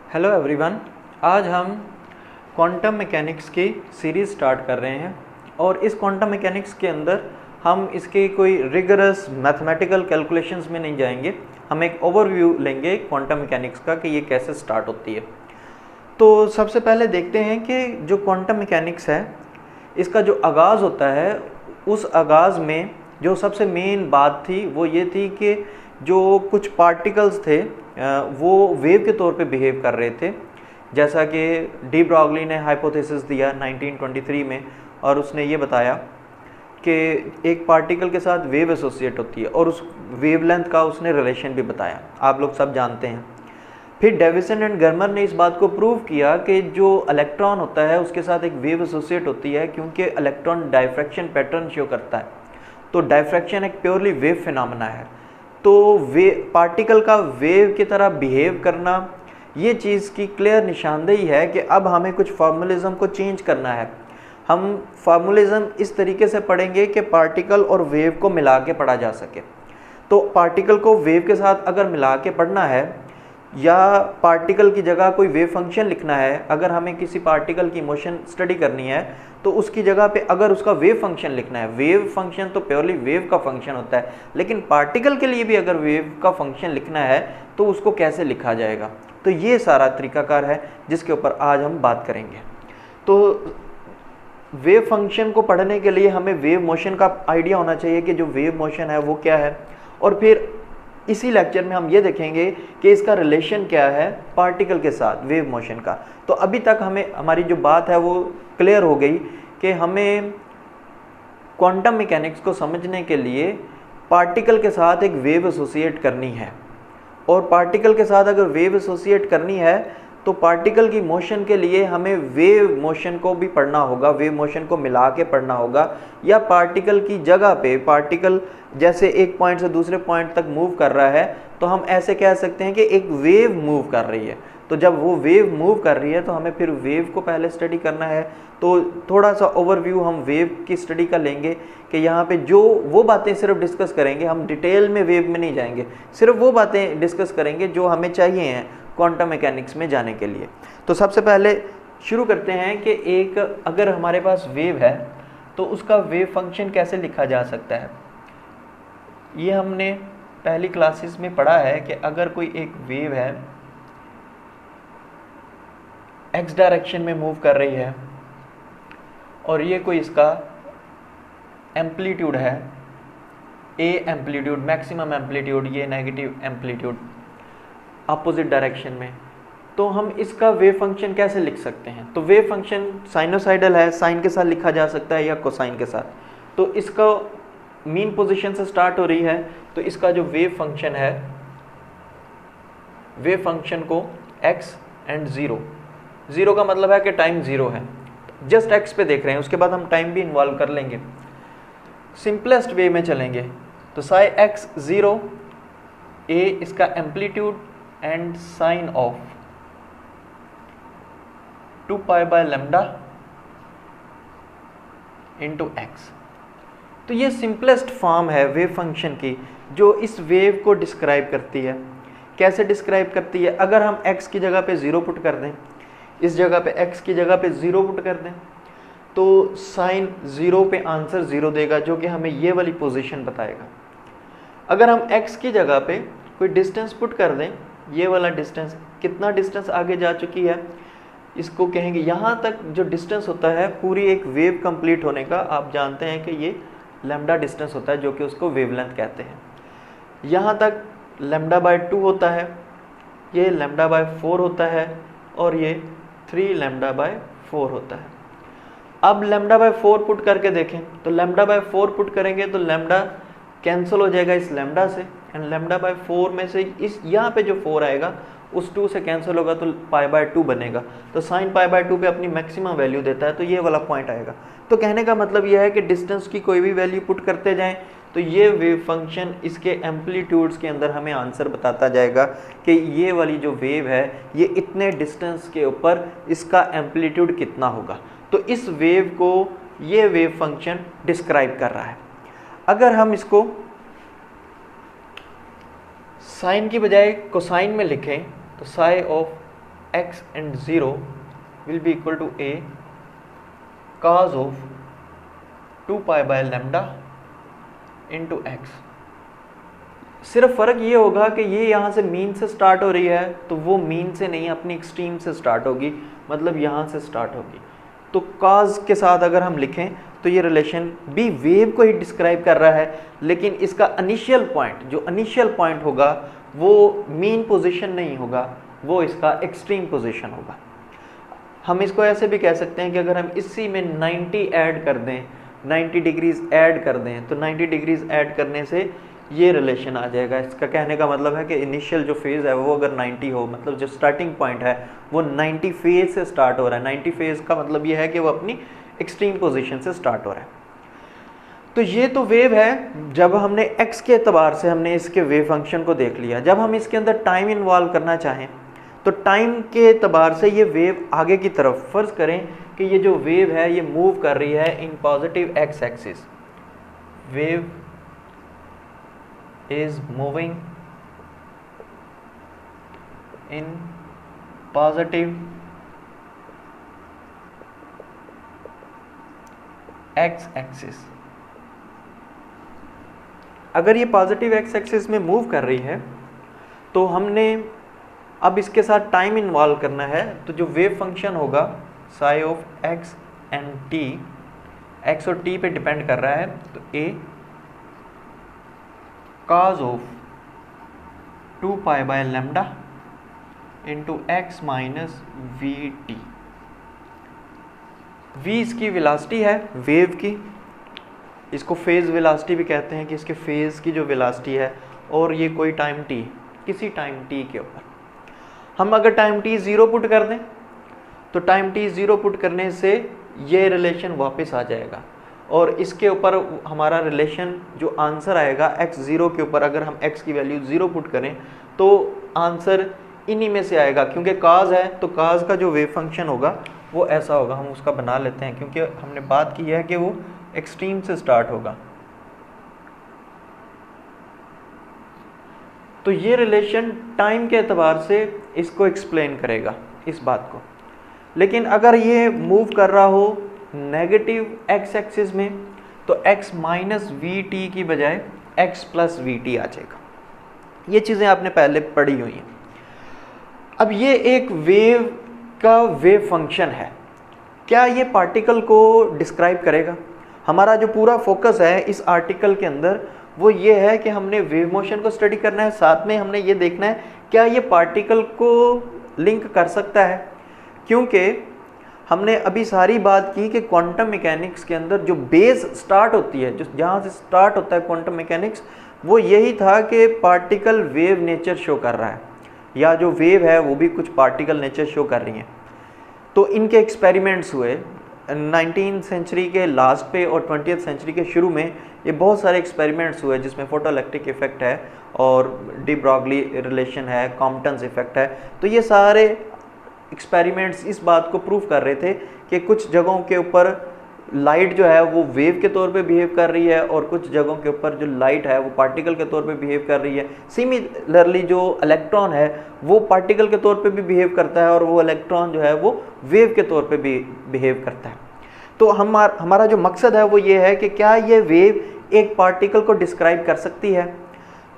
Hello everyone, आज हम quantum mechanics की सीरीज़ स्टार्ट कर रहे हैं और इस क्वांटम मैकेनिक्स के अंदर हम इसके कोई रिगरस मैथमेटिकल कैलकुलेशंस में नहीं जाएंगे। हम एक ओवरव्यू लेंगे क्वांटम मैकेनिक्स का कि ये कैसे स्टार्ट होती है। तो सबसे पहले देखते हैं कि जो क्वांटम मैकेनिक्स है इसका जो आगाज़ होता है, उस आगाज़ में जो सबसे मेन बात थी वो ये थी कि जो कुछ पार्टिकल्स थे वो वेव के तौर पे बिहेव कर रहे थे। जैसा कि डी ब्रॉगली ने हाइपोथेसिस दिया 1923 में, और उसने ये बताया कि एक पार्टिकल के साथ वेव एसोसिएट होती है और उस वेवलेंथ का उसने रिलेशन भी बताया, आप लोग सब जानते हैं। फिर डेविसन एंड गर्मर ने इस बात को प्रूव किया कि जो इलेक्ट्रॉन होता है उसके साथ एक वेव एसोसिएट होती है, क्योंकि इलेक्ट्रॉन डायफ्रैक्शन पैटर्न शो करता है। तो डायफ्रैक्शन एक प्योरली वेव फिनोमेना है। तो पार्टिकल का वेव की तरह बिहेव करना, ये चीज़ की क्लियर निशानदेही है कि अब हमें कुछ फार्मूलिज्म को चेंज करना है। हम फार्मूलिज्म इस तरीके से पढ़ेंगे कि पार्टिकल और वेव को मिला के पढ़ा जा सके। तो पार्टिकल को वेव के साथ अगर मिला के पढ़ना है या पार्टिकल की जगह कोई वेव फंक्शन लिखना है, अगर हमें किसी पार्टिकल की मोशन स्टडी करनी है तो उसकी जगह पे अगर उसका वेव फंक्शन लिखना है, वेव फंक्शन तो प्योरली वेव का फंक्शन होता है, लेकिन पार्टिकल के लिए भी अगर वेव का फंक्शन लिखना है तो उसको कैसे लिखा जाएगा। तो ये सारा तरीकाकार है जिसके ऊपर आज हम बात करेंगे। तो वेव फंक्शन को पढ़ने के लिए हमें वेव मोशन का आइडिया होना चाहिए कि जो वेव मोशन है वो क्या है, और फिर इसी लेक्चर में हम ये देखेंगे कि इसका रिलेशन क्या है पार्टिकल के साथ वेव मोशन का। तो अभी तक हमारी जो बात है वो क्लियर हो गई कि हमें क्वांटम मैकेनिक्स को समझने के लिए पार्टिकल के साथ एक वेव एसोसिएट करनी है, और पार्टिकल के साथ अगर वेव एसोसिएट करनी है तो पार्टिकल की मोशन के लिए हमें वेव मोशन को भी पढ़ना होगा, वेव मोशन को मिला के पढ़ना होगा, या पार्टिकल की जगह पे पार्टिकल जैसे एक पॉइंट से दूसरे पॉइंट तक मूव कर रहा है तो हम ऐसे कह सकते हैं कि एक वेव मूव कर रही है। तो जब वो वेव मूव कर रही है तो हमें फिर वेव को पहले स्टडी करना है। तो थोड़ा सा ओवरव्यू हम वेव की स्टडी का लेंगे कि यहाँ पे जो वो बातें सिर्फ डिस्कस करेंगे, हम डिटेल में वेव में नहीं जाएंगे, सिर्फ वो बातें डिस्कस करेंगे जो हमें चाहिए हैं क्वांटम मैकेनिक्स में जाने के लिए। तो सबसे पहले शुरू करते हैं कि एक अगर हमारे पास वेव है तो उसका वेव फंक्शन कैसे लिखा जा सकता है। ये हमने पहली क्लासेस में पढ़ा है कि अगर कोई एक वेव है एक्स डायरेक्शन में मूव कर रही है और ये कोई इसका एम्पलीट्यूड है, ए एम्पलीट्यूड, मैक्सिमम एम्पलीट्यूड, ये नेगेटिव एम्पलीट्यूड अपोजिट डायरेक्शन में, तो हम इसका वेव फंक्शन कैसे लिख सकते हैं। तो वेव फंक्शन साइनोसाइडल है, साइन के साथ लिखा जा सकता है या कोसाइन के साथ। तो इसका मीन पोजीशन से स्टार्ट हो रही है, तो इसका जो वेव फंक्शन है, वेव फंक्शन को x एंड 0 का मतलब है कि टाइम 0 है, जस्ट x पे देख रहे हैं, उसके बाद हम टाइम भी इन्वॉल्व कर लेंगे। सिंपलेस्ट वे में चलेंगे तो साई x 0, a इसका amplitude and sine of 2 pi by lambda into x। तो ये सिंपलेस्ट फॉर्म है वेव फंक्शन की जो इस वेव को डिस्क्राइब करती है। कैसे डिस्क्राइब करती है, अगर हम x की जगह पे 0 पुट कर दें, इस जगह पे x की जगह पे 0 पुट कर दें, तो साइन 0 पे आंसर 0 देगा, जो कि हमें ये वाली पोजीशन बताएगा। अगर हम x की जगह पे कोई डिस्टेंस पुट कर दें, ये वाला डिस्टेंस, कितना डिस्टेंस आगे जा चुकी है, इसको कहेंगे यहाँ तक जो डिस्टेंस होता है पूरी एक वेव कंप्लीट होने का, आप जानते हैं कि ये लैम्डा डिस्टेंस होता है, जो कि उसको वेवलेंथ कहते हैं। यहाँ तक लैम्डा बाय 2 होता है, ये लैम्डा बाय 4 होता है, और ये 3 लैम्डा बाय 4 होता है। अब लैम्डा बाय 4 पुट करके देखें, तो लैम्डा बाय 4 पुट करेंगे तो लैम्डा कैंसिल हो जाएगा इस लैम्डा से, एंड लैम्डा बाय 4 में से इस यहाँ पे जो 4 आएगा उस 2 से कैंसिल होगा तो पाई बाय 2 बनेगा। तो साइन पाई बाय 2 पे अपनी मैक्सिमम वैल्यू देता है, तो ये वाला पॉइंट आएगा। तो कहने का मतलब यह है कि डिस्टेंस की कोई भी वैल्यू पुट करते जाएं तो ये वेव फंक्शन इसके एम्पलीट्यूड्स के अंदर हमें आंसर बताता जाएगा कि ये वाली जो वेव है ये इतने डिस्टेंस के ऊपर इसका एम्पलीट्यूड कितना होगा। तो इस वेव को ये वेव फंक्शन डिस्क्राइब कर रहा है। अगर हम इसको साइन की बजाय कोसाइन में लिखें तो sigh of x and 0 will be equal to a cos of 2 pi by lambda into x। सिर्फ फ़र्क ये होगा कि ये यहाँ से मीन से स्टार्ट हो रही है तो वो मीन से नहीं अपनी एक्सट्रीम से स्टार्ट होगी, मतलब यहाँ से स्टार्ट होगी। तो कॉज के साथ अगर हम लिखें तो ये रिलेशन भी वेव को ही डिस्क्राइब कर रहा है, लेकिन इसका इनिशियल पॉइंट, जो इनिशियल पॉइंट होगा वो मीन पोजीशन नहीं होगा, वो इसका एक्सट्रीम पोजीशन होगा। हम इसको ऐसे भी कह सकते हैं कि अगर हम इसी में 90 ऐड कर दें, 90 डिग्रीज ऐड कर दें, तो 90 डिग्रीज ऐड करने से ये रिलेशन आ जाएगा। इसका कहने का मतलब है कि इनिशियल जो फेज़ है वो अगर 90 हो, मतलब जो स्टार्टिंग पॉइंट है वो 90 फेज़ से स्टार्ट हो रहा है। 90 फेज़ का मतलब ये है कि वो अपनी एक्सट्रीम पोजीशन से स्टार्ट हो रहा है। तो ये तो वेव है, जब हमने x के एतबार से हमने इसके वेव फंक्शन को देख लिया। जब हम इसके अंदर टाइम इन्वॉल्व करना चाहें तो टाइम के एतबार से ये वेव आगे की तरफ, फ़र्ज़ करें कि ये जो वेव है ये मूव कर रही है in positive x axis, wave is moving in positive x axis। अगर ये पॉजिटिव x एक्सिस में मूव कर रही है तो हमने अब इसके साथ टाइम इन्वॉल्व करना है, तो जो वेव फंक्शन होगा sigh of x and t, x और t पे डिपेंड कर रहा है, तो a cos of 2 pi by lambda into x minus vt। v इसकी वेलोसिटी है वेव की, इसको फेज़ वेलोसिटी भी कहते हैं कि इसके फेज़ की जो वेलोसिटी है, और ये कोई टाइम t, किसी टाइम t के ऊपर हम अगर टाइम t 0 पुट कर दें तो टाइम t 0 पुट करने से ये रिलेशन वापस आ जाएगा, और इसके ऊपर हमारा रिलेशन जो आंसर आएगा x0 के ऊपर, अगर हम x की वैल्यू 0 पुट करें तो आंसर इन्हीं में से आएगा, क्योंकि काज है तो काज का जो वेव फंक्शन होगा वो ऐसा होगा। हम उसका बना लेते हैं क्योंकि हमने बात की है कि वो एक्सट्रीम से स्टार्ट होगा। तो ये रिलेशन टाइम के एतबार से इसको एक्सप्लेन करेगा इस बात को। लेकिन अगर ये मूव कर रहा हो नेगेटिव x एक्सिस में तो x माइनस वी टी की बजाय x प्लस वी टी आ जाएगा। ये चीज़ें आपने पहले पढ़ी हुई हैं। अब ये एक वेव का वेव फंक्शन है, क्या ये पार्टिकल को डिस्क्राइब करेगा? हमारा जो पूरा फोकस है इस आर्टिकल के अंदर वो ये है कि हमने वेव मोशन को स्टडी करना है, साथ में हमने ये देखना है क्या ये पार्टिकल को लिंक कर सकता है। क्योंकि हमने अभी सारी बात की कि क्वांटम मैकेनिक्स के अंदर जो बेस स्टार्ट होती है, जो जहाँ से स्टार्ट होता है क्वांटम मैकेनिक्स, वो यही था कि पार्टिकल वेव नेचर शो कर रहा है, या जो वेव है वो भी कुछ पार्टिकल नेचर शो कर रही हैं। तो इनके एक्सपेरिमेंट्स हुए 19th सेंचुरी के लास्ट पे और 20th सेंचुरी के शुरू में। ये बहुत सारे एक्सपेरिमेंट्स हुए जिसमें फोटोइलेक्ट्रिक इफेक्ट है और डी ब्रॉगली रिलेशन है, कॉम्पटन्स इफेक्ट है। तो ये सारे एक्सपेरिमेंट्स इस बात को प्रूव कर रहे थे कि कुछ जगहों के ऊपर लाइट जो है वो वेव के तौर पे बिहेव कर रही है और कुछ जगहों के ऊपर जो लाइट है वो पार्टिकल के तौर पे बिहेव कर रही है। सिमिलरली जो इलेक्ट्रॉन है वो पार्टिकल के तौर पे भी बिहेव करता है और वो इलेक्ट्रॉन जो है वो वेव के तौर पे भी बिहेव करता है। तो हमारा जो मकसद है वो ये है कि क्या ये वेव एक पार्टिकल को डिस्क्राइब कर सकती है।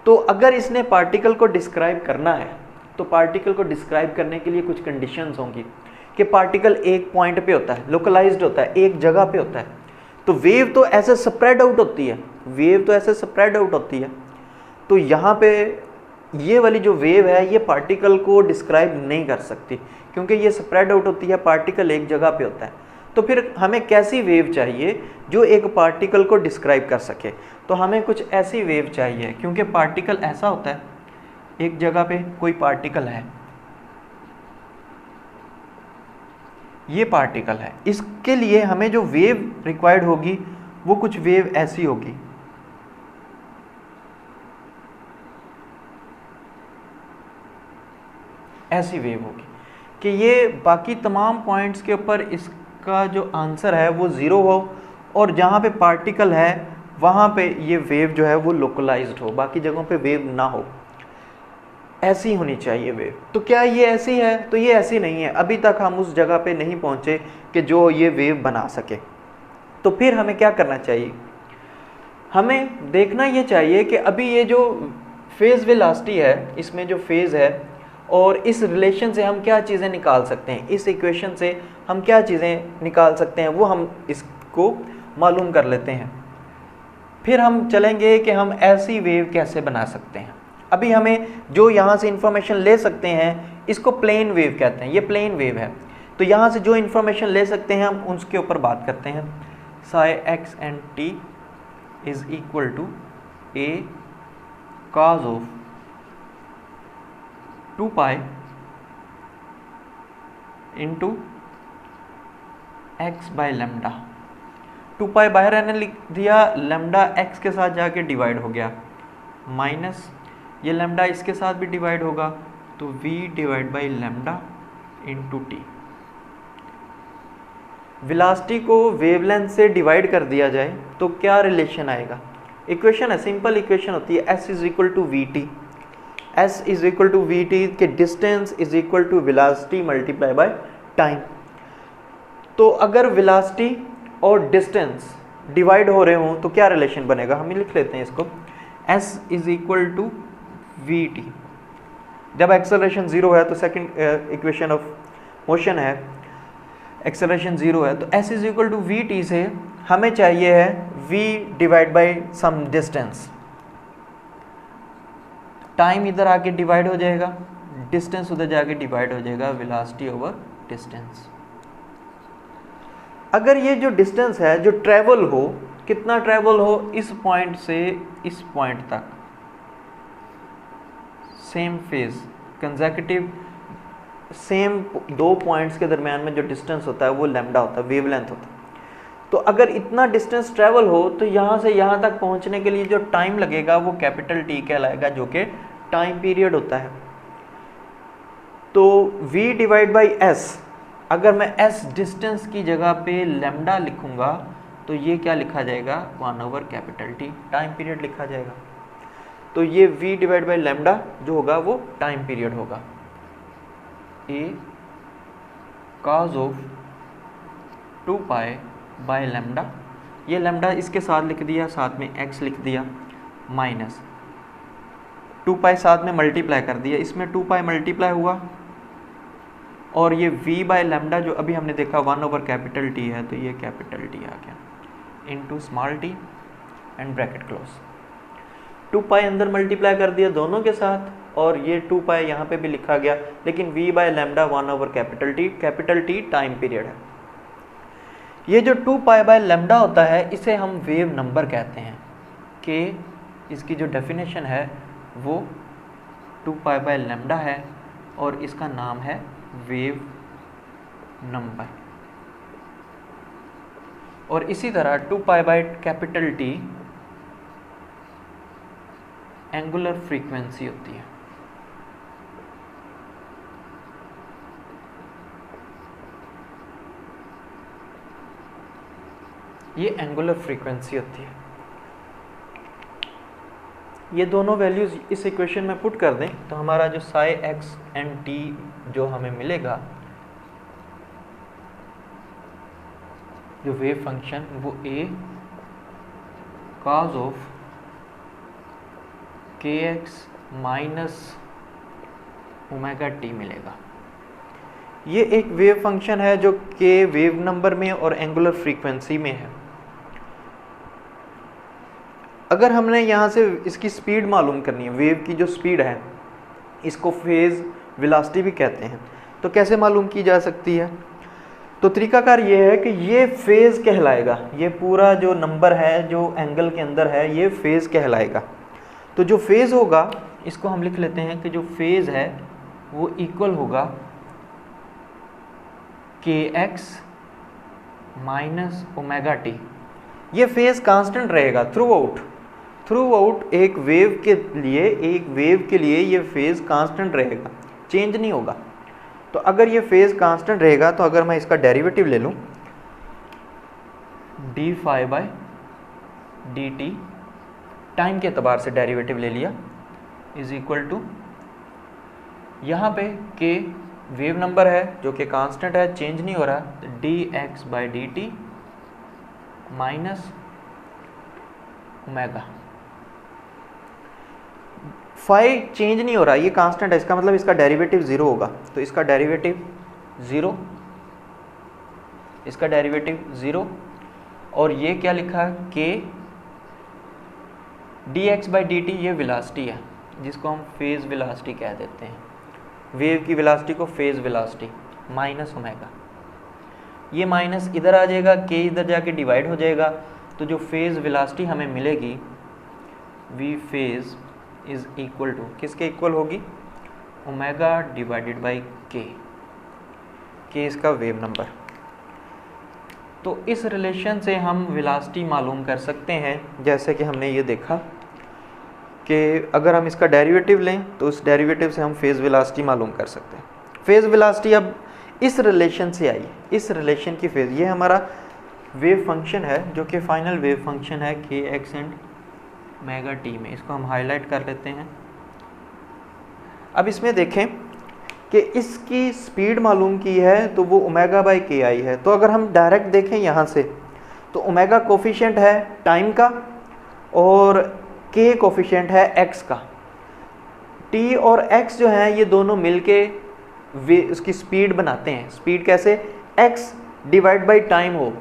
तो अगर इसने पार्टिकल को डिस्क्राइब करना है तो पार्टिकल को डिस्क्राइब करने के लिए कुछ कंडीशंस होंगी कि पार्टिकल एक पॉइंट पे होता है, लोकलाइज्ड होता है, एक जगह पे होता है। तो वेव तो ऐसे स्प्रेड आउट होती है, वेव तो ऐसे स्प्रेड आउट होती है। तो यहाँ पे ये वाली जो वेव है ये पार्टिकल को डिस्क्राइब नहीं कर सकती क्योंकि ये स्प्रेड आउट होती है, पार्टिकल एक जगह पे होता है। तो फिर हमें कैसी वेव चाहिए जो एक पार्टिकल को डिस्क्राइब कर सके? तो हमें कुछ ऐसी वेव चाहिए, क्योंकि पार्टिकल ऐसा होता है, एक जगह पे कोई पार्टिकल है, ये पार्टिकल है, इसके लिए हमें जो वेव रिक्वायर्ड होगी वो कुछ वेव ऐसी होगी। ऐसी वेव होगी कि ये बाकी तमाम पॉइंट्स के ऊपर इसका जो आंसर है वो ज़ीरो हो और जहाँ पे पार्टिकल है वहाँ पे ये वेव जो है वो लोकलाइज्ड हो, बाकी जगहों पे वेव ना हो। ऐसी होनी चाहिए वेव। तो क्या ये ऐसी है? तो ये ऐसी नहीं है, अभी तक हम उस जगह पे नहीं पहुंचे कि जो ये वेव बना सके। तो फिर हमें क्या करना चाहिए? हमें देखना ये चाहिए कि अभी ये जो फेज़ वेलोसिटी है, इसमें जो फेज़ है, और इस रिलेशन से हम क्या चीज़ें निकाल सकते हैं, इस इक्वेशन से हम क्या चीज़ें निकाल सकते हैं, वो हम इसको मालूम कर लेते हैं। फिर हम चलेंगे कि हम ऐसी वेव कैसे बना सकते हैं। अभी हमें जो यहाँ से इंफॉर्मेशन ले सकते हैं, इसको प्लेन वेव कहते हैं, ये प्लेन वेव है। तो यहाँ से जो इंफॉर्मेशन ले सकते हैं हम उसके ऊपर बात करते हैं। Psi x and t is equal to a cos of 2 pi into x by lambda. 2 pi बाहर आने लिख दिया, लेमडा एक्स के साथ जाके डिवाइड हो गया, माइनस ये लेमडा इसके साथ भी डिवाइड होगा, तो v divide by lambda into T. Velocity को वेवलेंथ से डिवाइड कर दिया जाए तो क्या रिलेशन आएगा? इक्वेशन है, सिंपल इक्वेशन होती है, s is equal to we T. s is equal to we T के distance is equal to velocity multiply by time. तो अगर वेलोसिटी और डिस्टेंस डिवाइड हो रहे हों तो क्या रिलेशन बनेगा? हम लिख लेते हैं इसको, s is equal to we t. जब एक्सेलरेशन जीरो है तो सेकंड इक्वेशन ऑफ मोशन है, एक्सेलरेशन जीरो है, तो s is equal to we t से हमें चाहिए है v divide by some distance. Time इधर आके डिवाइड हो जाएगा, डिस्टेंस उधर जाके डिवाइड हो जाएगा, वेलोसिटी ओवर डिस्टेंस। अगर ये जो डिस्टेंस है जो ट्रेवल हो, कितना ट्रेवल हो, इस पॉइंट से इस पॉइंट तक, सेम फेज कंसेक्यूटिव, सेम दो पॉइंट्स के दरमियान में जो डिस्टेंस होता है वो लैम्डा होता है, वेवलेंथ होता है। तो अगर इतना डिस्टेंस ट्रेवल हो तो यहाँ से यहाँ तक पहुँचने के लिए जो टाइम लगेगा वो कैपिटल टी कहलाएगा, जो कि टाइम पीरियड होता है। तो v डिवाइड बाई s, अगर मैं s डिस्टेंस की जगह पे लैम्डा लिखूंगा तो ये क्या लिखा जाएगा? 1 over capital T, time period लिखा जाएगा। तो ये v डिवाइड बाई लैम्डा जो होगा वो टाइम पीरियड होगा। a cos of 2 pi by lambda, ये लैम्डा इसके साथ लिख दिया, साथ में x लिख दिया, माइनस 2 पाई साथ में मल्टीप्लाई कर दिया, इसमें 2 पाई मल्टीप्लाई हुआ, और ये v बाय लैम्डा जो अभी हमने देखा 1 ओवर कैपिटल टी है, तो ये कैपिटल टी आ गया, into small T and bracket close. 2 पाई अंदर मल्टीप्लाई कर दिया दोनों के साथ, और ये 2 पाई यहाँ पे भी लिखा गया, लेकिन v by lambda 1 over capital T time period है। ये जो 2 पाई बाय लैम्डा होता है इसे हम वेव नंबर कहते हैं, कि इसकी जो डेफिनेशन है वो 2 पाई बाय लैम्डा है और इसका नाम है वेव नंबर। और इसी तरह 2 pi by capital T angular frequency होती है। ये एंगुलर फ्रीक्वेंसी होती है। ये दोनों वैल्यूज इस इक्वेशन में पुट कर दें तो हमारा जो साई एक्स एंड टी जो हमें मिलेगा, जो वेव फंक्शन, वो a cos of kx minus omega T मिलेगा। ये एक वेव फंक्शन है जो k वेव नंबर में और एंगुलर फ्रीक्वेंसी में है। अगर हमने यहाँ से इसकी स्पीड मालूम करनी है, वेव की जो स्पीड है, इसको फेज़ वेलोसिटी भी कहते हैं, तो कैसे मालूम की जा सकती है? तो तरीकाकार ये है कि ये फेज़ कहलाएगा, ये पूरा जो नंबर है जो एंगल के अंदर है ये फेज़ कहलाएगा। तो जो फेज़ होगा इसको हम लिख लेते हैं कि जो फेज़ है वो इक्वल होगा kx माइनस ओमेगा टी। ये फेज़ कांस्टेंट रहेगा थ्रू आउट एक वेव के लिए ये फेज़ कांस्टेंट रहेगा, चेंज नहीं होगा। तो अगर ये फेज़ कांस्टेंट रहेगा तो अगर मैं इसका डेरिवेटिव ले लूँ d phi by d t, time के एतबार से डेरिवेटिव ले लिया, इज इक्वल टू यहाँ पे k वेव नंबर है जो कि कांस्टेंट है, चेंज नहीं हो रहा, dx/dt minus omega. Phi change नहीं हो रहा, ये कांस्टेंट है, इसका मतलब इसका डेरिवेटिव 0 होगा, तो इसका डेरिवेटिव 0, इसका डेरिवेटिव 0, और ये क्या लिखा है, k dx/dt, ये वेलोसिटी है जिसको हम फेज वेलोसिटी कह देते हैं, वेव की वेलोसिटी को फेज वेलोसिटी, माइनस ओमेगा। ये माइनस इधर आ जाएगा, k इधर जाके डिवाइड हो जाएगा, तो जो फेज वेलोसिटी हमें मिलेगी v phase is equal to, किसके इक्वल होगी, ओमेगा डिवाइडेड बाई k इसका वेव नंबर। तो इस रिलेशन से हम वेलोसिटी मालूम कर सकते हैं, जैसे कि हमने ये देखा कि अगर हम इसका डेरिवेटिव लें तो उस डेरिवेटिव से हम फेज़ वेलोसिटी मालूम कर सकते हैं। फेज़ वेलोसिटी अब इस रिलेशन से आई, इस रिलेशन की फेज़, ये हमारा वेव फंक्शन है जो कि फाइनल वेव फंक्शन है k x and omega t में, इसको हम हाईलाइट कर लेते हैं। अब इसमें देखें कि इसकी स्पीड मालूम की है तो वो ओमेगा बाई के आई है, तो अगर हम डायरेक्ट देखें यहाँ से तो ओमेगा कोफिशिएंट है टाइम का और के कोफिशिएंट है x का। t और x जो है ये दोनों मिलके उसकी स्पीड बनाते हैं। स्पीड कैसे, x डिवाइड बाई टाइम हो,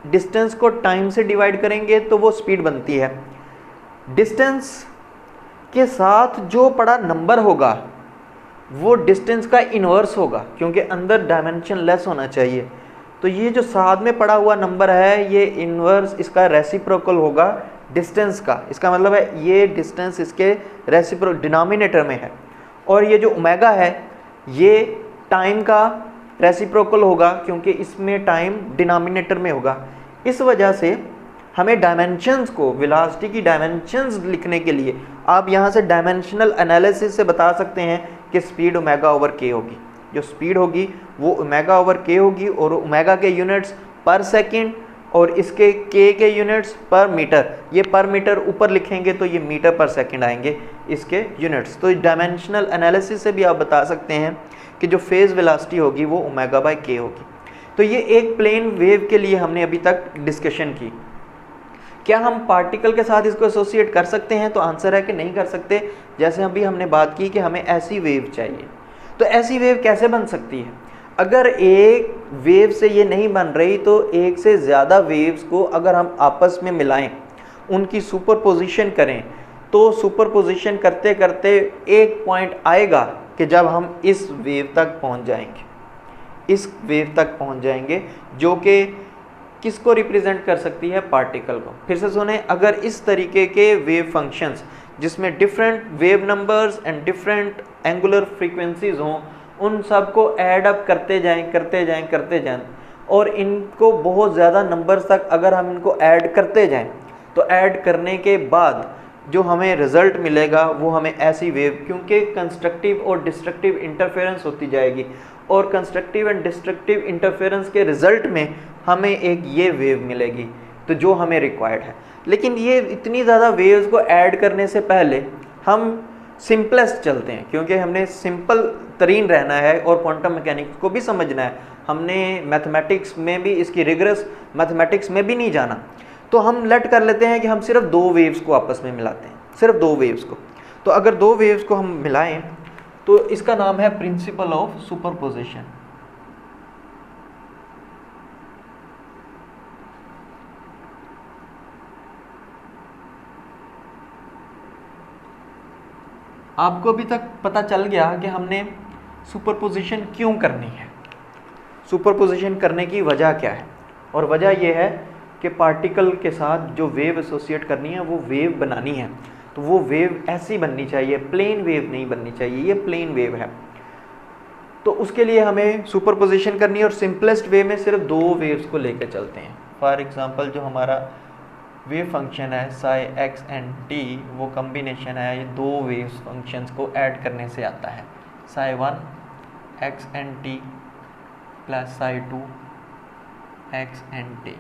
डिस्टेंस को टाइम से डिवाइड करेंगे तो वो स्पीड बनती है। डिस्टेंस के साथ जो पड़ा नंबर होगा वो डिस्टेंस का इन्वर्स होगा, क्योंकि अंदर डायमेंशन लेस होना चाहिए। तो ये जो साथ में पड़ा हुआ नंबर है ये इन्वर्स इसका रेसिप्रोकल होगा डिस्टेंस का। इसका मतलब है ये डिस्टेंस इसके डिनोमिनेटर में है, और ये जो ओमेगा है ये टाइम का रेसिप्रोकल होगा क्योंकि इसमें टाइम डिनोमिनेटर में होगा। इस वजह से हमें डायमेंशंस को, वेलोसिटी की डायमेंशंस लिखने के लिए आप यहाँ से डायमेंशनल एनालिसिस से बता सकते हैं कि स्पीड ओमेगा ओवर के होगी। जो स्पीड होगी वो ओमेगा ओवर के होगी, और ओमेगा के यूनिट्स पर सेकंड और इसके के यूनिट्स पर मीटर। ये पर मीटर ऊपर लिखेंगे तो ये मीटर पर सेकंड आएंगे इसके यूनिट्स। तो डायमेंशनल एनालिसिस से भी आप बता सकते हैं कि जो फेज़ वेलोसिटी होगी वो ओमेगा बाई के होगी। तो ये एक प्लेन वेव के लिए हमने अभी तक डिस्कशन की। क्या हम पार्टिकल के साथ इसको एसोसिएट कर सकते हैं, तो आंसर है कि नहीं कर सकते। जैसे अभी हमने बात की कि हमें ऐसी वेव चाहिए, तो ऐसी वेव कैसे बन सकती है। अगर एक वेव से ये नहीं बन रही तो एक से ज़्यादा वेव्स को अगर हम आपस में मिलाएं, उनकी सुपरपोजिशन करें, तो सुपरपोजिशन करते करते एक पॉइंट आएगा कि जब हम इस वेव तक पहुंच जाएंगे, इस वेव तक पहुंच जाएंगे जो कि किसको रिप्रेजेंट कर सकती है, पार्टिकल को। फिर से सुने, अगर इस तरीके के वेव फंक्शंस जिसमें different wave numbers and different angular frequencies हों, उन सब को ऐड अप करते जाएं और इनको बहुत ज़्यादा नंबर्स तक अगर हम इनको ऐड करते जाएं, तो ऐड करने के बाद जो हमें रिज़ल्ट मिलेगा वो हमें ऐसी वेव, क्योंकि कंस्ट्रक्टिव और डिस्ट्रक्टिव इंटरफेरेंस होती जाएगी, और कंस्ट्रक्टिव एंड डिस्ट्रक्टिव इंटरफेरेंस के रिज़ल्ट में हमें एक ये वेव मिलेगी, तो जो हमें रिक्वायर्ड है। लेकिन ये इतनी ज़्यादा वेव्स को ऐड करने से पहले हम सिंपलेस्ट चलते हैं, क्योंकि हमने सिंपल तरीन रहना है और क्वांटम मैकेनिक्स को भी समझना है। हमने मैथमेटिक्स में भी, इसकी रिगरस मैथमेटिक्स में भी नहीं जाना, तो हम लेट कर लेते हैं कि हम सिर्फ दो वेव्स को आपस में मिलाते हैं, सिर्फ दो वेव्स को। तो अगर दो वेव्स को हम मिलाएं तो इसका नाम है प्रिंसिपल ऑफ सुपरपोजिशन। आपको अभी तक पता चल गया कि हमने सुपरपोजिशन क्यों करनी है, सुपरपोजिशन करने की वजह क्या है। और वजह यह है कि पार्टिकल के साथ जो वेव एसोसिएट करनी है, वो वेव बनानी है, तो वो वेव ऐसी बननी चाहिए, प्लेन वेव नहीं बननी चाहिए। ये प्लेन वेव है, तो उसके लिए हमें सुपरपोजिशन करनी है, और सिंपलेस्ट वे में सिर्फ दो वेव्स को लेकर चलते हैं। फॉर एग्जांपल जो हमारा वेव फंक्शन है साई एक्स एंड टी, वो कम्बिनेशन है ये दो वेव्स फंक्शंस को ऐड करने से आता है, Sai 1 x and T plus psi 2 x and T.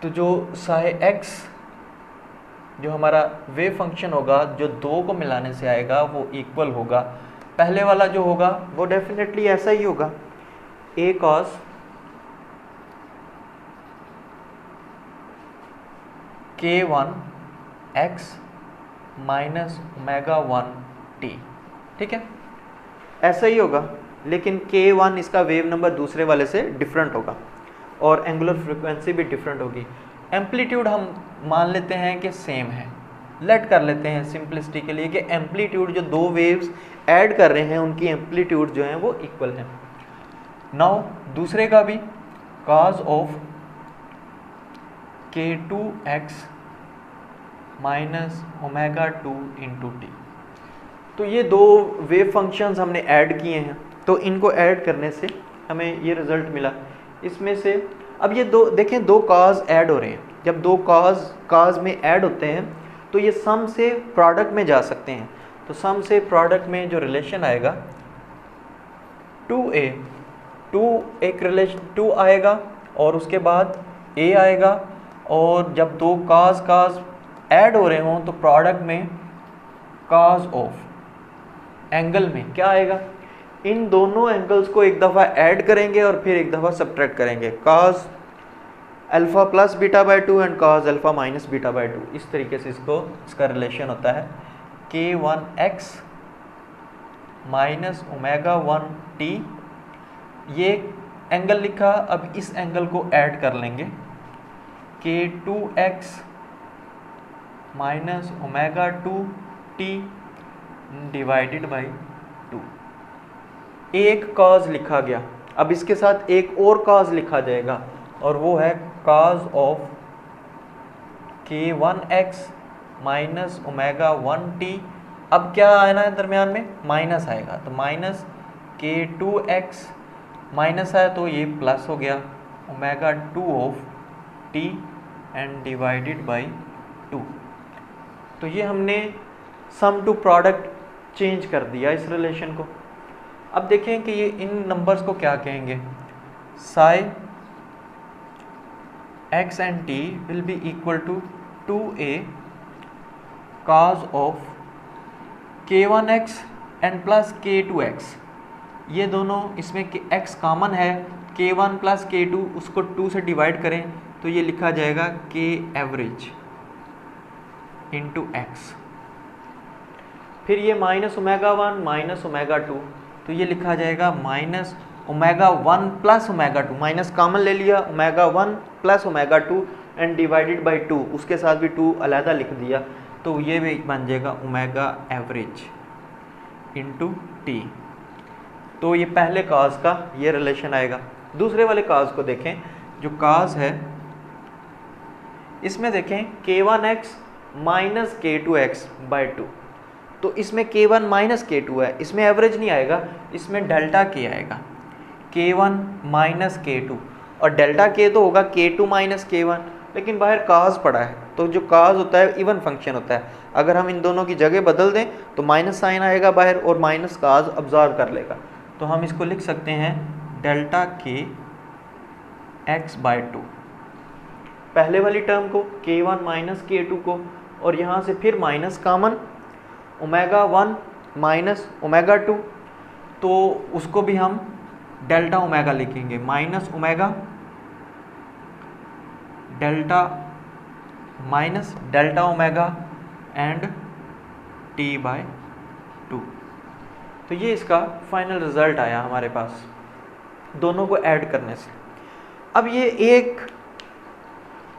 तो जो साई एक्स जो हमारा वेव फंक्शन होगा जो दो को मिलाने से आएगा वो इक्वल होगा। पहले वाला जो होगा वो डेफिनेटली ऐसा ही होगा, a cos k1x minus omega 1t, ठीक है, ऐसा ही होगा। लेकिन k1 इसका वेव नंबर दूसरे वाले से डिफरेंट होगा और एंगुलर फ्रीक्वेंसी भी डिफरेंट होगी। एम्पलीट्यूड हम मान लेते हैं कि सेम है, लेट कर लेते हैं सिंपलिसिटी के लिए कि एम्पलीट्यूड जो दो वेव्स ऐड कर रहे हैं उनकी एम्पलीट्यूड जो है वो इक्वल है। नाउ दूसरे का भी cos of k2x minus omega 2 into T. तो ये दो वेव फंक्शंस हमने ऐड किए हैं, तो इनको ऐड करने से हमें ये रिज़ल्ट मिला। इसमें से अब ये दो देखें, दो काज ऐड हो रहे हैं। जब दो काज में ऐड होते हैं तो ये सम से प्रोडक्ट में जा सकते हैं। तो सम से प्रोडक्ट में जो रिलेशन आएगा 2a, 2 एक रिलेशन 2 आएगा और उसके बाद a आएगा, और जब दो काज ऐड हो रहे हों तो प्रोडक्ट में cos ऑफ एंगल में क्या आएगा, इन दोनों एंगल्स को एक दफ़ा ऐड करेंगे और फिर एक दफ़ा सब्ट्रैक्ट करेंगे, cos alpha plus beta by 2 and cos alpha minus beta by 2। इस तरीके से इसका रिलेशन होता है k1x माइनस ओमेगा 1t। ये एंगल लिखा, अब इस एंगल को ऐड कर लेंगे k2x minus omega 2t divided by 2। एक कॉज लिखा गया, अब इसके साथ एक और कॉज लिखा जाएगा और वो है cos of k1x minus omega 1t। अब क्या आना है दरमियान में, माइनस आएगा, तो माइनस k2x माइनस है तो ये प्लस हो गया omega 2 of t and divided by 2। तो ये हमने सम टू प्रोडक्ट चेंज कर दिया इस रिलेशन को। अब देखें कि ये इन नंबर्स को क्या कहेंगे, psi x and t will be equal to 2a cos of k1x and plus k2x। ये दोनों इसमें x कॉमन है, k1 प्लस k2 उसको 2 से डिवाइड करें तो ये लिखा जाएगा k एवरेज इंटू x। फिर ये माइनस ओमेगा 1 माइनस ओमेगा 2, तो ये लिखा जाएगा minus omega 1 plus omega 2, minus common ले लिया, omega 1 plus omega 2 and divided by 2, उसके साथ भी 2 अलहदा लिख दिया, तो ये भी बन जाएगा ओमेगा एवरेज इंटू टी। तो ये पहले काज का ये रिलेशन आएगा। दूसरे वाले काज को देखें, जो काज है इसमें देखें k1x माइनस k2x बाई 2, तो इसमें k1 माइनस k2 है, इसमें एवरेज नहीं आएगा, इसमें डेल्टा k आएगा, k1 माइनस k2, और डेल्टा k तो होगा k2 माइनस k1, लेकिन बाहर काज पड़ा है, तो जो काज होता है इवन फंक्शन होता है, अगर हम इन दोनों की जगह बदल दें तो माइनस साइन आएगा बाहर और माइनस काज ऑब्जर्व कर लेगा। तो हम इसको लिख सकते हैं डेल्टा k x बाई 2, पहले वाली टर्म को k1 माइनस k2 को, और यहाँ से फिर minus common omega 1 minus omega 2, तो उसको भी हम डेल्टा ओमेगा लिखेंगे, minus omega delta minus delta omega and t by 2। तो ये इसका फाइनल रिजल्ट आया हमारे पास दोनों को ऐड करने से। अब ये एक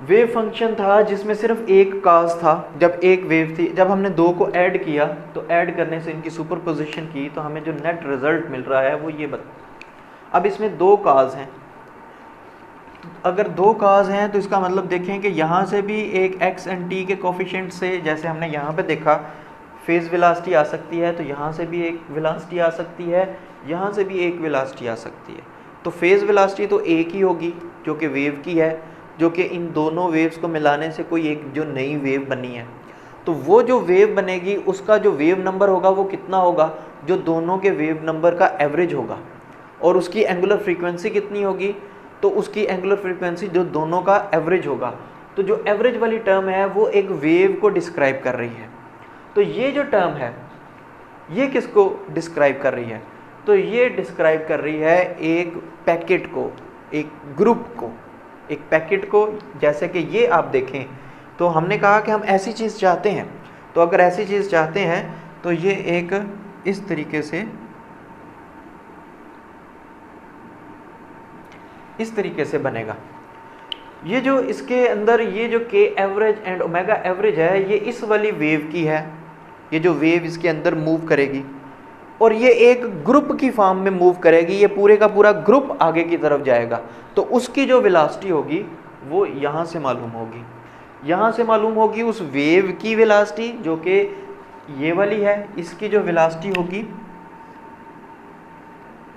वेव फंक्शन था जिसमें सिर्फ एक काज था, जब एक वेव थी, जब हमने दो को ऐड किया तो ऐड करने से इनकी सुपरपोजिशन की तो हमें जो नेट रिजल्ट मिल रहा है वो ये अब इसमें दो काज हैं, अगर दो काज हैं तो इसका मतलब देखें कि यहाँ से भी एक x एंड t के कोफिशिएंट से, जैसे हमने यहाँ पे देखा फेज वेलोसिटी आ सकती है, तो यहाँ से भी एक वेलोसिटी आ सकती है, यहाँ से भी एक वेलोसिटी आ सकती है। तो फेज वेलोसिटी तो एक ही होगी जो कि वेव की है, जो कि इन दोनों वेव्स को मिलाने से कोई एक जो नई वेव बनी है, तो वो जो वेव बनेगी उसका जो वेव नंबर होगा वो कितना होगा, जो दोनों के वेव नंबर का एवरेज होगा, और उसकी एंगुलर फ्रीक्वेंसी कितनी होगी, तो उसकी एंगुलर फ्रीक्वेंसी जो दोनों का एवरेज होगा, तो जो एवरेज वाली टर्म है वो एक वेव को डिस्क्राइब कर रही है। तो ये जो टर्म है ये किसको डिस्क्राइब कर रही है? तो ये डिस्क्राइब कर रही है एक पैकेट को, एक ग्रुप को, एक पैकेट को। जैसे कि ये आप देखें तो हमने कहा कि हम ऐसी चीज़ चाहते हैं, तो अगर ऐसी चीज़ चाहते हैं तो ये एक इस तरीके से बनेगा। ये जो इसके अंदर ये जो के एवरेज एंड ओमेगा एवरेज है ये इस वाली वेव की है, ये जो वेव इसके अंदर मूव करेगी और ये एक ग्रुप की फॉर्म में मूव करेगी, ये पूरे का पूरा ग्रुप आगे की तरफ जाएगा। तो उसकी जो वेलोसिटी होगी वो यहाँ से मालूम होगी, यहाँ से मालूम होगी उस वेव की वेलोसिटी जो कि ये वाली है। इसकी जो वेलोसिटी होगी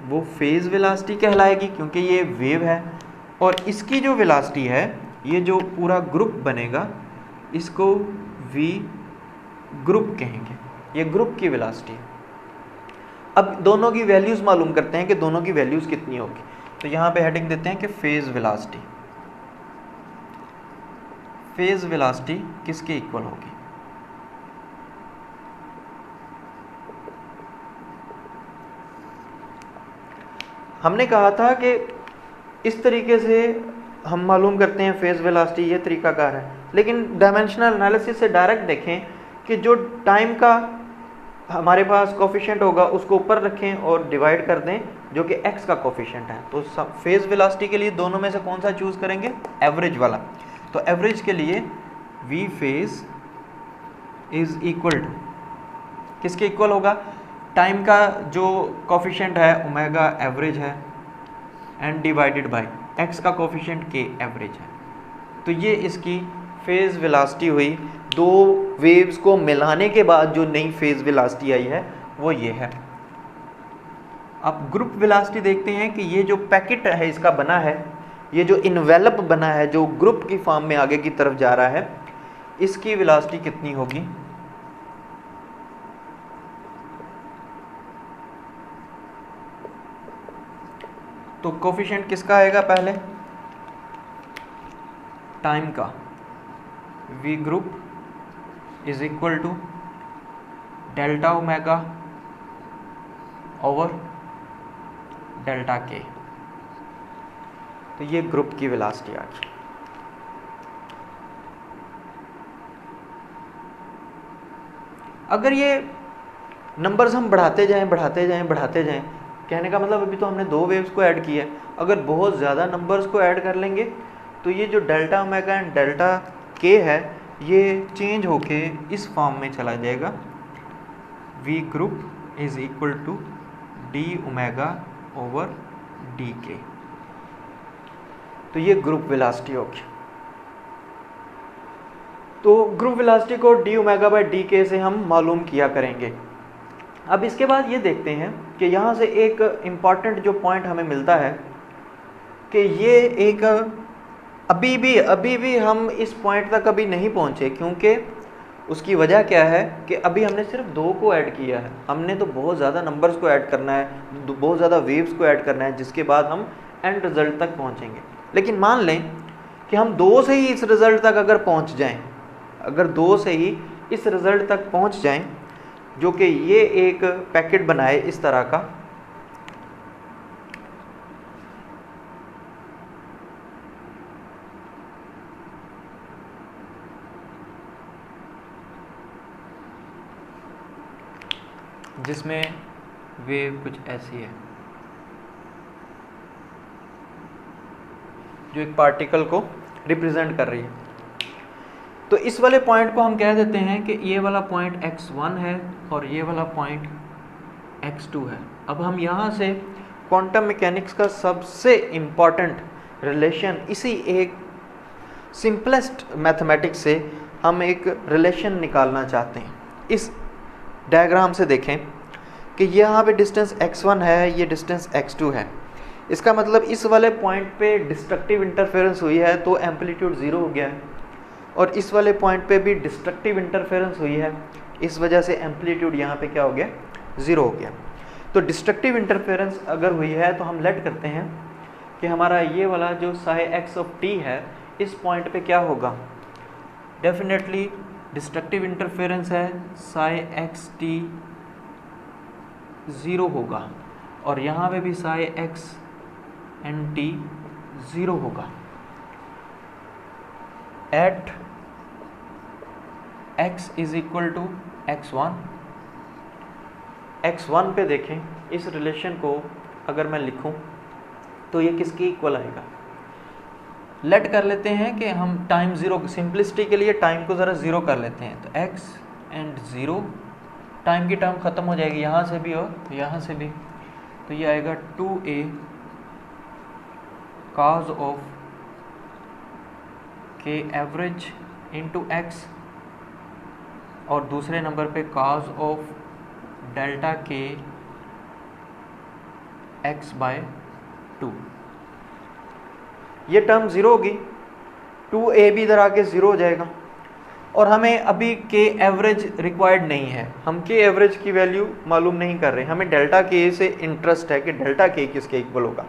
वो फेज वेलोसिटी कहलाएगी क्योंकि ये वेव है। और इसकी जो वेलोसिटी है, ये जो पूरा ग्रुप बनेगा इसको वी ग्रुप कहेंगे, ये ग्रुप की वेलोसिटी है। अब दोनों की वैल्यूज़ मालूम करते हैं कि दोनों की वैल्यूज़ कितनी होगी। तो यहाँ पे हेडिंग देते हैं कि फेज वेलोसिटी। फेज वेलोसिटी किसके इक्वल होगी? हमने कहा था कि इस तरीके से हम मालूम करते हैं फेज वेलोसिटी, ये तरीकाकार है। लेकिन डायमेंशनल एनालिसिस से डायरेक्ट देखें कि जो टाइम का हमारे पास कोफिशिएंट होगा उसको ऊपर रखें और डिवाइड कर दें जो कि x का कोफिशिएंट है। तो फेज वेलोसिटी के लिए दोनों में से कौन सा चूज़ करेंगे? एवरेज वाला। तो एवरेज के लिए v phase is equal to किसके इक्वल होगा? टाइम का जो कोफिशिएंट है ओमेगा एवरेज है एंड डिवाइडेड बाय x का कोफिशिएंट k एवरेज है। तो ये इसकी फेज वेलोसिटी हुई। दो वेव्स को मिलाने के बाद जो नई फेज वेलोसिटी आई है वो ये है। अब ग्रुप वेलोसिटी देखते हैं कि ये जो पैकेट है इसका बना है, ये जो इन्वेलप बना है जो ग्रुप की फॉर्म में आगे की तरफ जा रहा है, इसकी वेलोसिटी कितनी होगी? तो कोफिशिएंट किसका आएगा? पहले टाइम का, v group is equal to delta omega over delta k. तो ये ग्रुप की वेलोसिटी आ गई। अगर ये नंबर्स हम बढ़ाते जाएं, कहने का मतलब अभी तो हमने दो वेव्स को ऐड किया है, अगर बहुत ज़्यादा नंबर्स को ऐड कर लेंगे तो ये जो डेल्टा ओमेगा एंड डेल्टा के है ये चेंज होके इस फॉर्म में चला जाएगा, v group is equal to d omega over d k. तो ये ग्रुप वेलोसिटी होगी। तो ग्रुप वेलोसिटी को d omega by d k से हम मालूम किया करेंगे। अब इसके बाद ये देखते हैं कि यहाँ से एक इम्पॉर्टेंट जो पॉइंट हमें मिलता है कि ये एक अभी भी हम इस पॉइंट तक अभी नहीं पहुँचे, क्योंकि उसकी वजह क्या है कि अभी हमने सिर्फ दो को ऐड किया है। हमने तो बहुत ज़्यादा नंबर्स को ऐड करना है, बहुत ज़्यादा वेव्स को ऐड करना है, जिसके बाद हम एंड रिज़ल्ट तक पहुँचेंगे। लेकिन मान लें कि हम दो से ही इस रिज़ल्ट तक अगर पहुँच जाएँ, अगर दो से ही इस रिज़ल्ट तक पहुँच जाएँ जो कि ये एक पैकेट बनाए इस तरह का, जिसमें वेव कुछ ऐसी है जो एक पार्टिकल को रिप्रेजेंट कर रही है। तो इस वाले पॉइंट को हम कह देते हैं कि ये वाला पॉइंट x1 है और ये वाला पॉइंट x2 है। अब हम यहाँ से क्वांटम मैकेनिक्स का सबसे इम्पॉर्टेंट रिलेशन, इसी एक सिंपलेस्ट मैथमेटिक्स से हम एक रिलेशन निकालना चाहते हैं। इस डायग्राम से देखें कि यहाँ पे डिस्टेंस x1 है, ये डिस्टेंस x2 है। इसका मतलब इस वाले पॉइंट पे डिस्ट्रक्टिव इंटरफेरेंस हुई है तो एम्पलीट्यूड 0 हो गया है, और इस वाले पॉइंट पे भी डिस्ट्रक्टिव इंटरफेरेंस हुई है, इस वजह से एम्पलीट्यूड यहाँ पे क्या हो गया? 0 हो गया। तो डिस्ट्रक्टिव इंटरफेरेंस अगर हुई है तो हम लेट करते हैं कि हमारा ये वाला जो साई x ऑफ t है इस पॉइंट पे क्या होगा, डेफिनेटली डिस्ट्रक्टिव इंटरफेरेंस है, साई एक्स टी 0 होगा और यहाँ पे भी साई एक्स एन टी 0 होगा। At x is equal to x1 पे देखें, इस रिलेशन को अगर मैं लिखूं तो ये किसके इक्वल आएगा, लेट कर लेते हैं कि हम टाइम 0, सिंपलिसिटी के लिए टाइम को ज़रा 0 कर लेते हैं, तो x एंड 0, टाइम की टर्म ख़त्म हो जाएगी यहाँ से भी और यहाँ से भी, तो ये आएगा 2a cos of k average into x, और दूसरे नंबर पे cos of delta k x by 2। ये टर्म 0 होगी, 2a भी इधर आके 0 हो जाएगा, और हमें अभी k एवरेज रिक्वायर्ड नहीं है, हम k एवरेज की वैल्यू मालूम नहीं कर रहे, हमें डेल्टा k से इंटरेस्ट है कि डेल्टा k किसके इक्वल होगा।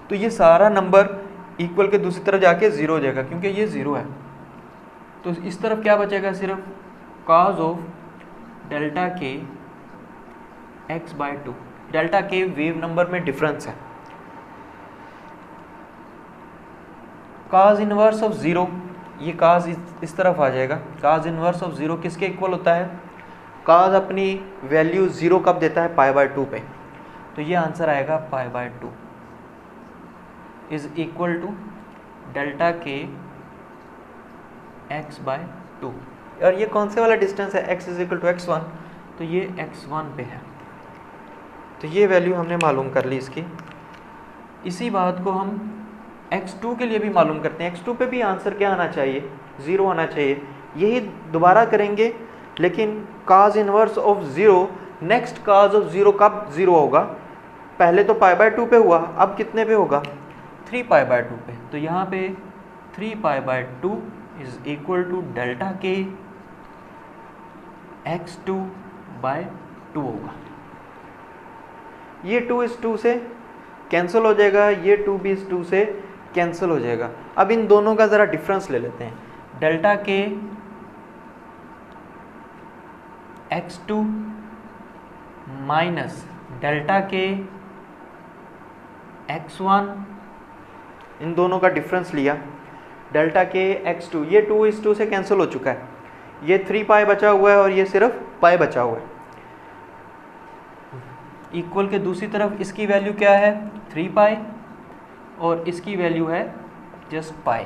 तो ये सारा नंबर इक्वल के दूसरी तरफ जाके 0 हो जाएगा क्योंकि ये 0 है। तो इस तरफ क्या बचेगा, सिर्फ cos of delta k x by 2। Delta k wave number में डिफरेंस है। cos इनवर्स ऑफ 0, ये cos इस तरफ आ जाएगा, cos इनवर्स ऑफ 0 किसके इक्वल होता है, cos अपनी वैल्यू 0 कब देता है, पाई बाय 2 पे, तो ये आंसर आएगा pi by 2 is equal to delta k x by 2। और ये कौन से वाला डिस्टेंस है, x is equal to x1, तो ये x1 पे है, तो ये वैल्यू हमने मालूम कर ली इसकी। इसी बात को हम x2 के लिए भी मालूम करते हैं। x2 पे भी आंसर क्या आना चाहिए, 0 आना चाहिए। यही दोबारा करेंगे, लेकिन cos inverse of 0, next cos of 0 कब 0 होगा, पहले तो पाई बाय 2 पे हुआ, अब कितने पे होगा, 3 पाई बाय 2 पे, तो यहाँ पे 3 pi by 2 is equal to delta k x2 by 2 होगा। ये 2 इस 2 से कैंसिल हो जाएगा, ये 2 भी इस 2 से कैंसिल हो जाएगा। अब इन दोनों का ज़रा डिफरेंस ले लेते हैं, delta k x2 minus delta k x1, इन दोनों का डिफरेंस लिया, डेल्टा k x2, ये 2 इस 2 से कैंसिल हो चुका है, ये 3 पाई बचा हुआ है और ये सिर्फ पाई बचा हुआ है। इक्वल के दूसरी तरफ इसकी वैल्यू क्या है, 3 पाई, और इसकी वैल्यू है जस्ट पाई।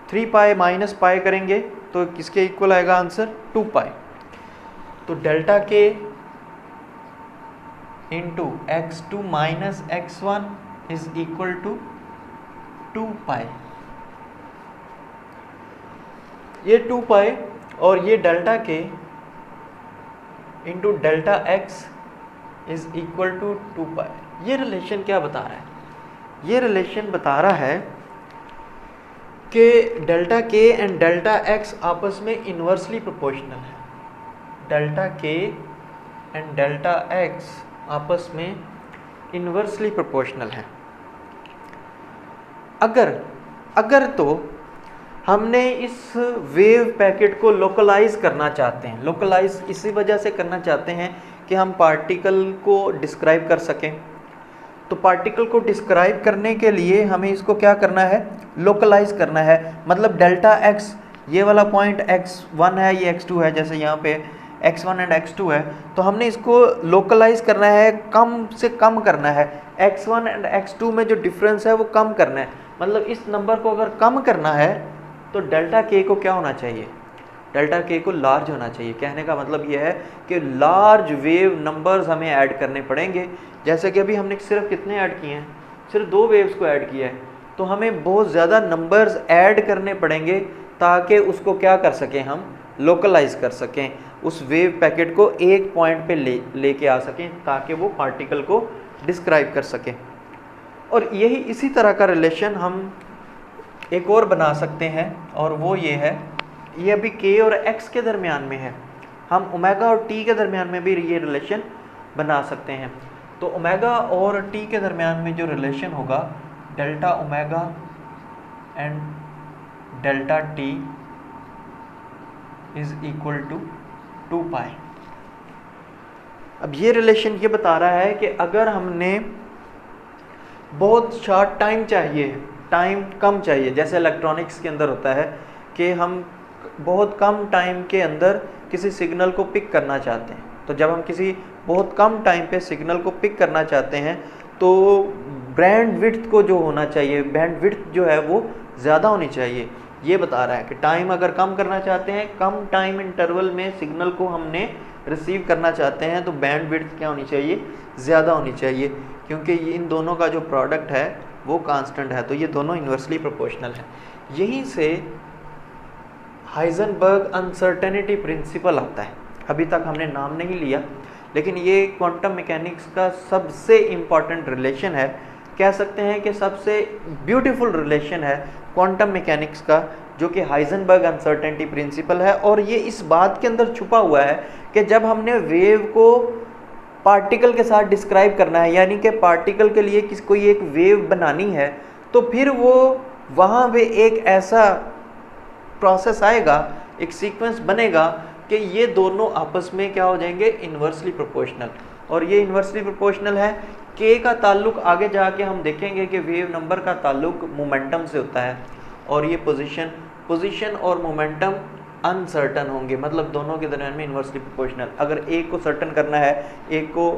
3 पाई माइनस पाई करेंगे तो किसके इक्वल आएगा आंसर, 2 पाई। तो delta k into x2 minus x1 is equal to 2 pi. ये 2 पाई और ये delta k into delta x is equal to 2 pi. ये रिलेशन क्या बता रहा है, ये रिलेशन बता रहा है कि delta k and delta x आपस में इन्वर्सली प्रोपोर्शनल है। Delta k and delta x आपस में इन्वर्सली प्रोपोर्शनल है। अगर तो हमने इस वेव पैकेट को लोकलाइज करना चाहते हैं, लोकलाइज इसी वजह से करना चाहते हैं कि हम पार्टिकल को डिस्क्राइब कर सकें। तो पार्टिकल को डिस्क्राइब करने के लिए हमें इसको क्या करना है, लोकलाइज करना है। मतलब डेल्टा x, ये वाला पॉइंट x1 है, ये x2 है, जैसे यहाँ पे x1 एंड x2 है, तो हमने इसको लोकलाइज करना है, कम से कम करना है। x1 एंड x2 में जो डिफरेंस है वो कम करना है। मतलब इस नंबर को अगर कम करना है तो डेल्टा k को क्या होना चाहिए, डेल्टा k को लार्ज होना चाहिए। कहने का मतलब ये है कि लार्ज वेव नंबर्स हमें ऐड करने पड़ेंगे। जैसे कि अभी हमने सिर्फ कितने ऐड किए हैं, सिर्फ 2 वेव्स को ऐड किया है, तो हमें बहुत ज़्यादा नंबर्स ऐड करने पड़ेंगे ताकि उसको क्या कर सकें, हम लोकलाइज कर सकें, उस वेव पैकेट को एक पॉइंट पे लेके आ सकें ताकि वो पार्टिकल को डिस्क्राइब कर सकें। और यही इसी तरह का रिलेशन हम एक और बना सकते हैं, और वो ये है, ये अभी k और x के दरमियान में है, हम ओमेगा और t के दरमियान में भी ये रिलेशन बना सकते हैं। तो ओमेगा और t के दरमियान में जो रिलेशन होगा, delta omega and delta t is equal to 2 pi. अब ये रिलेशन ये बता रहा है कि अगर हमने बहुत शॉर्ट टाइम चाहिए, टाइम कम चाहिए, जैसे इलेक्ट्रॉनिक्स के अंदर होता है कि हम बहुत कम टाइम के अंदर किसी सिग्नल को पिक करना चाहते हैं, तो जब हम किसी बहुत कम टाइम पे सिग्नल को पिक करना चाहते हैं तो बैंड विड्थ को जो होना चाहिए, बैंड विड्थ जो है वो ज़्यादा होनी चाहिए। ये बता रहा है कि टाइम अगर कम करना चाहते हैं, कम टाइम इंटरवल में सिग्नल को हमने रिसीव करना चाहते हैं, तो बैंड विड्थ क्या होनी चाहिए, ज़्यादा होनी चाहिए, क्योंकि इन दोनों का जो प्रोडक्ट है वो कांस्टेंट है, तो ये दोनों इन्वर्सली प्रोपोर्शनल है। यहीं से हाइजेनबर्ग अनसर्टेनिटी प्रिंसिपल आता है। अभी तक हमने नाम नहीं लिया, लेकिन ये क्वांटम मैकेनिक्स का सबसे इम्पॉर्टेंट रिलेशन है, कह सकते हैं कि सबसे ब्यूटीफुल रिलेशन है क्वांटम मैकेनिक्स का, जो कि हाइजेनबर्ग अनसर्टेनिटी प्रिंसिपल है। और ये इस बात के अंदर छुपा हुआ है कि जब हमने वेव को पार्टिकल के साथ डिस्क्राइब करना है, यानी कि पार्टिकल के लिए कोई एक वेव बनानी है, तो फिर वो वहाँ पे एक ऐसा प्रोसेस आएगा, एक सीक्वेंस बनेगा कि ये दोनों आपस में क्या हो जाएंगे, इन्वर्सली प्रोपोर्शनल। और ये इन्वर्सली प्रोपोर्शनल है, के का ताल्लुक आगे जाके हम देखेंगे कि वेव नंबर का ताल्लुक मोमेंटम से होता है, और ये पोजीशन और मोमेंटम अनसर्टन होंगे, मतलब दोनों के दरमियान में इन्वर्सली प्रोपोर्शनल। अगर एक को सर्टन करना है, एक को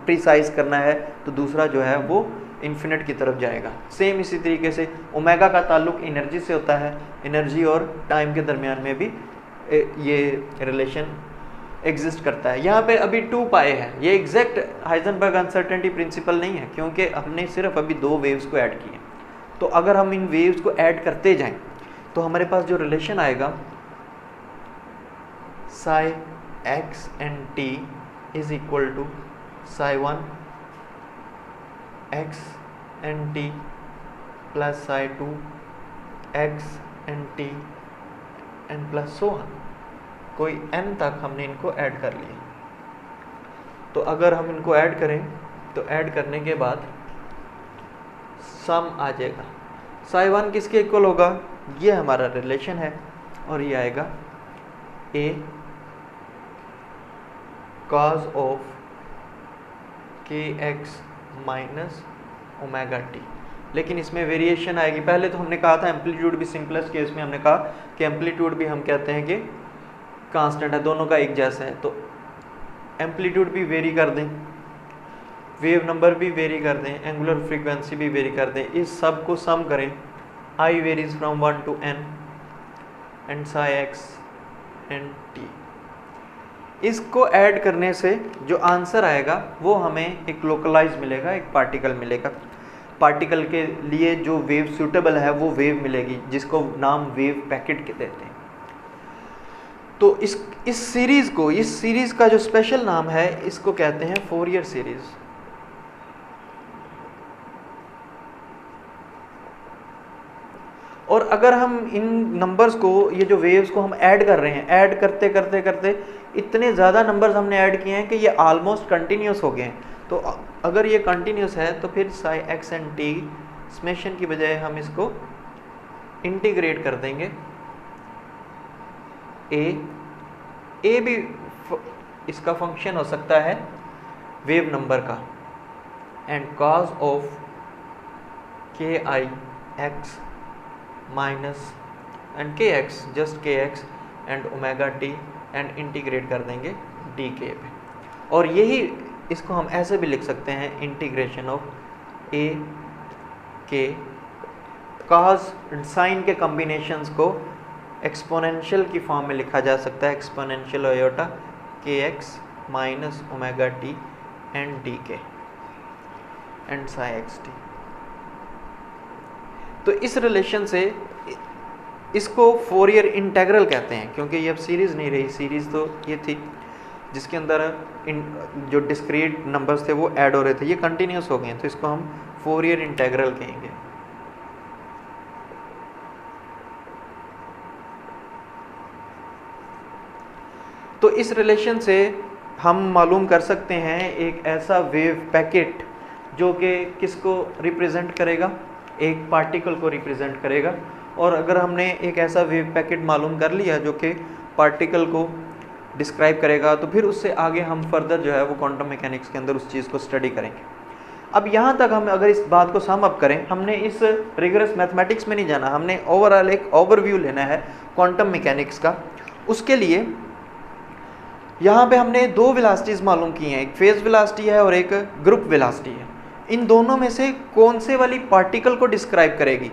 प्रिसाइज करना है, तो दूसरा जो है वो इन्फिनिट की तरफ जाएगा। सेम इसी तरीके से ओमेगा का ताल्लुक एनर्जी से होता है, एनर्जी और टाइम के दरमियान में भी ये रिलेशन एग्जिस्ट करता है। यहाँ पे अभी 2 पाए है, ये एग्जैक्ट हाइजेनबर्ग अनसर्टेनिटी प्रिंसिपल नहीं है, क्योंकि हमने सिर्फ अभी 2 वेव्स को ऐड किए। तो अगर हम इन वेव्स को ऐड करते जाएं तो हमारे पास जो रिलेशन आएगा psi x and t is equal to psi 1 x and t plus psi 2 x and t and plus so on, कोई n तक हमने इनको ऐड कर लिया। तो अगर हम इनको ऐड करें तो ऐड करने के बाद सम आ जाएगा। psi 1 किसके इक्वल होगा, ये हमारा रिलेशन है, और ये आएगा a cos of kx minus omega T. लेकिन इसमें वेरिएशन आएगी। पहले तो हमने कहा था एम्पलीट्यूड भी सिंपलेस्ट केस में हमने कहा कि एम्पलीट्यूड भी हम कहते हैं कि कांस्टेंट है, दोनों का एक जैसा है, तो एम्पलीट्यूड भी वेरी कर दें, वेव नंबर भी वेरी कर दें, एंगुलर फ्रीक्वेंसी भी वेरी कर दें, इस सब को सम करें, i varies from 1 to n and psi x and t। इसको ऐड करने से जो आंसर आएगा वो हमें एक लोकलाइज मिलेगा, एक पार्टिकल मिलेगा। पार्टिकल के लिए जो वेव सूटेबल है वो वेव मिलेगी, जिसको नाम वेव पैकेट के देते हैं। तो इस सीरीज़ का जो स्पेशल नाम है, इसको कहते हैं फोरियर सीरीज़। और अगर हम इन नंबर्स को, ये जो वेव्स को हम ऐड कर रहे हैं, ऐड करते करते करते इतने ज़्यादा नंबर्स हमने ऐड किए हैं कि ये ऑलमोस्ट कंटिन्यूस हो गए हैं। तो अगर ये कंटिन्यूस है तो फिर psi x and t summation की बजाय हम इसको इंटीग्रेट कर देंगे। a भी इसका फंक्शन हो सकता है वेव नंबर का, and cos of ki x minus and kx, just kx and omega t, and integrate कर देंगे dk पे। और यही इसको हम ऐसे भी लिख सकते हैं, integration of a k cos sine के कॉम्बिनेशंस को एक्सपोनेंशियल की फॉर्म में लिखा जा सकता है, exponential iota kx minus omega t and dk and psi xt। तो इस रिलेशन से इसको फोरियर इंटेग्रल कहते हैं, क्योंकि ये अब सीरीज़ नहीं रही। सीरीज़ तो ये थी जिसके अंदर जो डिस्क्रीट नंबर्स थे वो ऐड हो रहे थे, ये कंटिन्यूस हो गए, तो इसको हम फोरियर इंटेग्रल कहेंगे। तो इस रिलेशन से हम मालूम कर सकते हैं एक ऐसा वेव पैकेट जो कि किसको रिप्रेजेंट करेगा, एक पार्टिकल को रिप्रेजेंट करेगा। और अगर हमने एक ऐसा वेव पैकेट मालूम कर लिया जो कि पार्टिकल को डिस्क्राइब करेगा, तो फिर उससे आगे हम फर्दर जो है वो क्वांटम मैकेनिक्स के अंदर उस चीज़ को स्टडी करेंगे। अब यहाँ तक हम अगर इस बात को सम अप करें, हमने इस रिगरस मैथमेटिक्स में नहीं जाना, हमने ओवरऑल एक ओवरव्यू लेना है क्वांटम मैकेनिक्स का। उसके लिए यहाँ पे हमने दो वेलोसिटीज़ मालूम की हैं, एक फेज वेलोसिटी है और एक ग्रुप वेलोसिटी है। इन दोनों में से कौन से वाली पार्टिकल को डिस्क्राइब करेगी?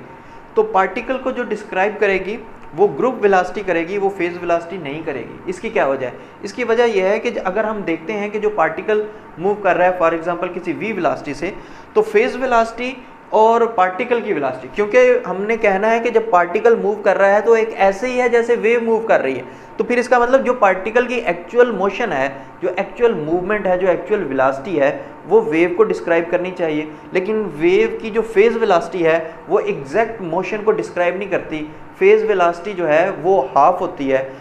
तो पार्टिकल को जो डिस्क्राइब करेगी वो ग्रुप वेलोसिटी करेगी, वो फेज वेलोसिटी नहीं करेगी। इसकी क्या वजह है? इसकी वजह यह है कि अगर हम देखते हैं कि जो पार्टिकल मूव कर रहा है फॉर एग्जांपल किसी v वेलोसिटी से, तो फेज वेलोसिटी और पार्टिकल की वेलोसिटी, क्योंकि हमने कहना है कि जब पार्टिकल मूव कर रहा है तो एक ऐसे ही है जैसे वेव मूव कर रही है, तो फिर इसका मतलब जो पार्टिकल की एक्चुअल मोशन है, जो एक्चुअल मूवमेंट है, जो एक्चुअल वेलोसिटी है, वो वेव को डिस्क्राइब करनी चाहिए। लेकिन वेव की जो फेज वेलोसिटी है वो एग्जैक्ट मोशन को डिस्क्राइब नहीं करती। फेज वेलोसिटी जो है वो हाफ होती है,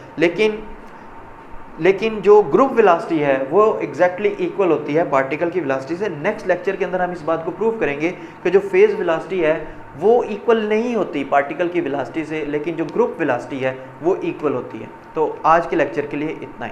लेकिन जो ग्रुप वेलोसिटी है वो एग्जैक्टली इक्वल होती है पार्टिकल की वेलोसिटी से। नेक्स्ट लेक्चर के अंदर हम इस बात को प्रूव करेंगे कि जो फेज वेलोसिटी है वो इक्वल नहीं होती पार्टिकल की वेलोसिटी से, लेकिन जो ग्रुप वेलोसिटी है वो इक्वल होती है। तो आज के लेक्चर के लिए इतना ही।